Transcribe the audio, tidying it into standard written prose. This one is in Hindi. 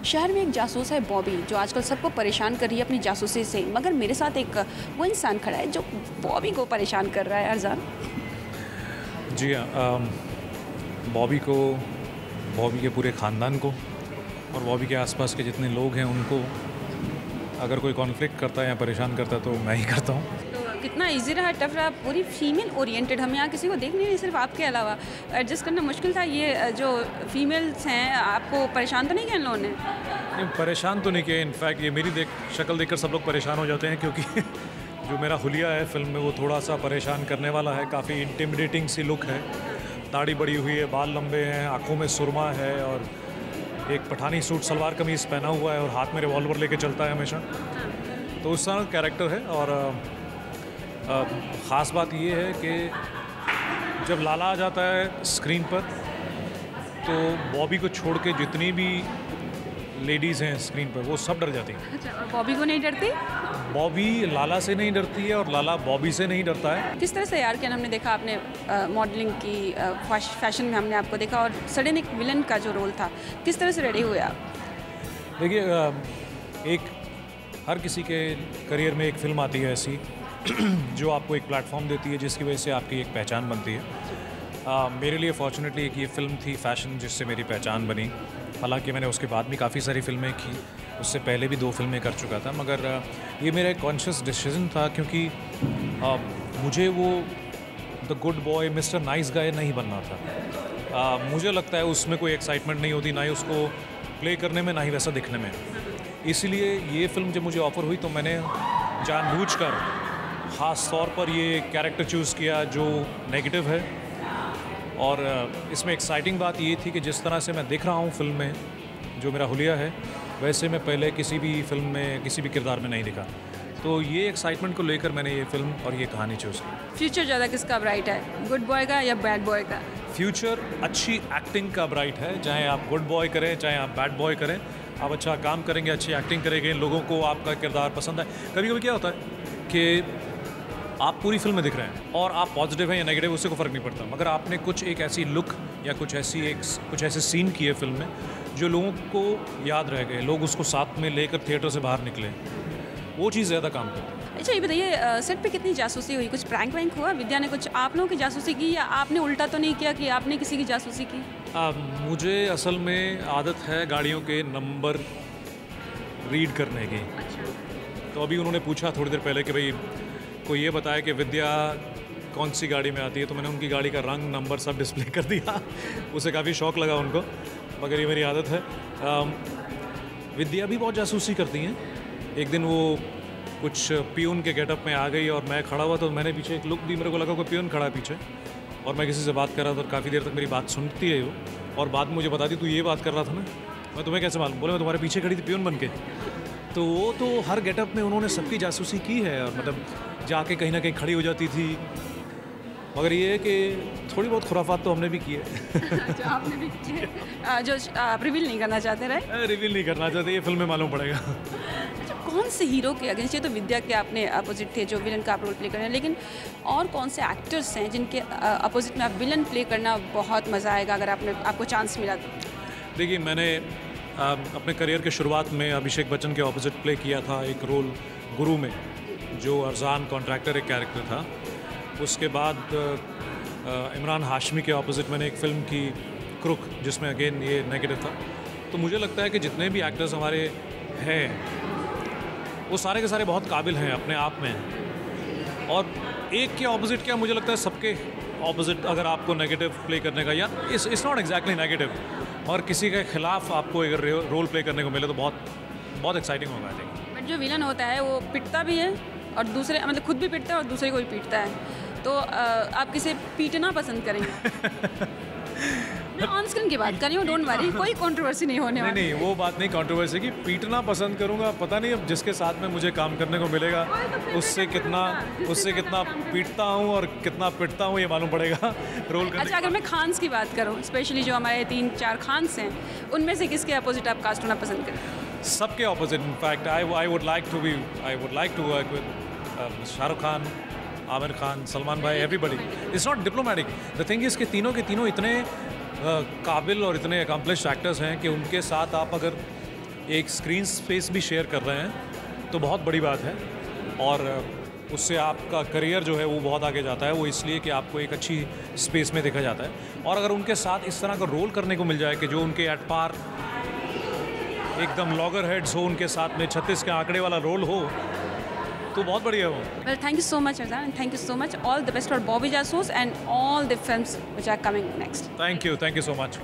शहर में एक जासूस है बॉबी, जो आजकल सबको परेशान कर रही है अपनी जासूसी से। मगर मेरे साथ एक वो इंसान खड़ा है जो बॉबी को परेशान कर रहा है। अरजान जी हाँ, बॉबी को, बॉबी के पूरे ख़ानदान को और बॉबी के आसपास के जितने लोग हैं उनको अगर कोई कॉन्फ्लिक्ट करता है या परेशान करता है तो मैं ही करता हूँ। तो कितना इजी रहा, टफ रहा, पूरी फीमेल ओरिएंटेड। हम यहाँ किसी को देख नहीं रहे, सिर्फ आपके अलावा एडजस्ट करना मुश्किल था। ये जो फीमेल्स हैं आपको परेशान तो नहीं किया इन लोगों ने? नहीं, परेशान तो नहीं किया। इनफैक्ट ये मेरी शक्ल देखकर सब लोग परेशान हो जाते हैं, क्योंकि जो मेरा हुलिया है फिल्म में वो थोड़ा सा परेशान करने वाला है। काफ़ी इंटिमिडेटिंग सी लुक है, दाढ़ी बड़ी हुई है, बाल लंबे हैं, आँखों में सुरमा है और एक पठानी सूट सलवार कमीज़ पहना हुआ है और हाथ में रिवॉल्वर लेके चलता है हमेशा। तो उस तरह कैरेक्टर है। और ख़ास बात ये है कि जब लाला आ जाता है स्क्रीन पर तो बॉबी को छोड़ के जितनी भी लेडीज़ हैं स्क्रीन पर वो सब डर जाती हैं। अच्छा, और बॉबी को नहीं डरती? बॉबी लाला से नहीं डरती है और लाला बॉबी से नहीं डरता है। किस तरह से तैयार किया? हमने देखा आपने मॉडलिंग की, फैशन में हमने आपको देखा, और सडन एक विलन का जो रोल था, किस तरह से रेडी हुए आप? देखिए, एक हर किसी के करियर में एक फ़िल्म आती है ऐसी जो आपको एक प्लेटफॉर्म देती है, जिसकी वजह से आपकी एक पहचान बनती है। मेरे लिए फॉर्चुनेटली एक ये फ़िल्म थी फैशन, जिससे मेरी पहचान बनी। हालांकि मैंने उसके बाद भी काफ़ी सारी फ़िल्में की, उससे पहले भी 2 फिल्में कर चुका था, मगर ये मेरा एक कॉन्शियस डिसीजन था, क्योंकि मुझे वो the good boy mister nice guy नहीं बनना था। मुझे लगता है उसमें कोई एक्साइटमेंट नहीं होती, ना ही उसको प्ले करने में, ना ही वैसा दिखने में। इसलिए ये फ़िल्म जब मुझे ऑफ़र हुई तो मैंने जानबूझकर ख़ास तौर पर ये कैरेक्टर चूज़ किया जो नेगेटिव है। और इसमें एक्साइटिंग बात ये थी कि जिस तरह से मैं दिख रहा हूँ फ़िल्म में, जो मेरा हुलिया है, वैसे मैं पहले किसी भी फ़िल्म में किसी भी किरदार में नहीं दिखा। तो ये एक्साइटमेंट को लेकर मैंने ये फ़िल्म और ये कहानी चूज़ की। फ्यूचर ज़्यादा किसका ब्राइट है, गुड बॉय का या बैड बॉय का? फ्यूचर अच्छी एक्टिंग का ब्राइट है। चाहे आप गुड बॉय करें, चाहे आप बैड बॉय करें, आप अच्छा काम करेंगे, अच्छी एक्टिंग करेंगे, लोगों को आपका किरदार पसंद है। कभी कभी क्या होता है कि आप पूरी फिल्म में दिख रहे हैं और आप पॉजिटिव हैं या नेगेटिव, उससे कोई फ़र्क नहीं पड़ता, मगर आपने कुछ एक ऐसी लुक या कुछ ऐसे सीन किए फिल्म में जो लोगों को याद रह गए, लोग उसको साथ में लेकर थिएटर से बाहर निकले, वो चीज़ ज़्यादा काम करती है। अच्छा, ये बताइए, सेट पे कितनी जासूसी हुई? कुछ प्रैंक वैंक हुआ? विद्या ने कुछ आप लोगों की जासूसी की, या आपने उल्टा तो नहीं किया कि आपने किसी की जासूसी की? मुझे असल में आदत है गाड़ियों के नंबर रीड करने की। अच्छा। तो अभी उन्होंने पूछा थोड़ी देर पहले कि भाई कोई ये बताया कि विद्या कौन सी गाड़ी में आती है, तो मैंने उनकी गाड़ी का रंग, नंबर सब डिस्प्ले कर दिया। उसे काफ़ी शौक लगा उनको, मगर ये मेरी आदत है। विद्या भी बहुत जासूसी करती हैं। एक दिन वो कुछ पियून के गेटअप में आ गई और मैं खड़ा हुआ, तो मैंने पीछे एक लुक दी, मेरे को लगा कोई पियून खड़ा है पीछे, और मैं किसी से बात कर रहा था और काफ़ी देर तक मेरी बात सुनती है वो, और बाद में मुझे बताती, तू ये बात कर रहा था ना, मैं तुम्हें कैसे मालूम? बोले मैं तुम्हारे पीछे खड़ी थी पियून बन के। तो वो तो हर गेटअप में उन्होंने सबकी जासूसी की है, और मतलब जाके कहीं ना कहीं खड़ी हो जाती थी। मगर ये है कि थोड़ी बहुत खुराफात तो हमने भी की है। अच्छा, आपने भी की है, जो आप रिवील नहीं करना चाहते रहे? रिवील नहीं करना चाहते, ये फिल्म में मालूम पड़ेगा। अच्छा, कौन से हीरो के अगेंस्ट? ये तो विद्या के आपने अपोजिट थे जो विलन का आप रोल प्ले कर रहे हैं, लेकिन और कौन से एक्टर्स हैं जिनके अपोजिट में आप विलन प्ले करना बहुत मज़ा आएगा अगर आपको चांस मिला तो? देखिए, मैंने अपने करियर के शुरुआत में अभिषेक बच्चन के ऑपोजिट प्ले किया था एक रोल गुरु में, जो अरजान कॉन्ट्रैक्टर एक कैरेक्टर था। उसके बाद इमरान हाशमी के ऑपोजिट मैंने एक फ़िल्म की क्रुक, जिसमें अगेन ये नेगेटिव था। तो मुझे लगता है कि जितने भी एक्टर्स हमारे हैं वो सारे के सारे बहुत काबिल हैं अपने आप में, और एक के ऑपोजिट क्या, मुझे लगता है सबके ऑपोजिट अगर आपको नेगेटिव प्ले करने का, या इट्स नॉट एग्जैक्टली नेगेटिव, और किसी के खिलाफ आपको अगर रोल प्ले करने को मिले तो बहुत बहुत एक्साइटिंग होगा आई थिंक। बट जो विलन होता है वो पिटता भी है और दूसरे, मतलब खुद भी पिटता है और दूसरे को भी पीटता है, तो आप किसे पीटना पसंद करेंगे? मैं ऑन स्क्रीन की बात कर रही हूँ, डोंट वरी, कोई कंट्रोवर्सी नहीं होने वाली। नहीं, वो बात नहीं कंट्रोवर्सी की। पीटना पसंद करूँगा, पता नहीं अब जिसके साथ में मुझे काम करने को मिलेगा उससे कितना पीटता हूँ और कितना पिटता हूँ, ये मालूम पड़ेगा रोल करने। अच्छा, अगर मैं खान्स की बात करूँ, स्पेशली जो हमारे 3-4 खान्स हैं, उनमें से किसके अपोजिट आप कास्ट होना पसंद करें? सबके opposite. In fact I would like to work with Shahrukh Khan, Aamir Khan, Salman भाई, everybody. It's not diplomatic. The thing is कि तीनों के तीनों इतने काबिल और इतने अकम्पलिश्ड एक्टर्स हैं कि उनके साथ आप अगर एक स्क्रीन स्पेस भी शेयर कर रहे हैं तो बहुत बड़ी बात है, और उससे आपका करियर जो है वो बहुत आगे जाता है। वो इसलिए कि आपको एक अच्छी स्पेस में देखा जाता है, और अगर उनके साथ इस तरह का रोल करने को मिल जाए कि जो उनके एट पार एकदम लॉगर हेड्स हो, उनके साथ में 36 के आंकड़े वाला रोल हो, तो बहुत बढ़िया हो। Well, thank you so much, Azan, and thank you so much. All the best for Bobby Jasus and all the films which are coming next. Thank you so much.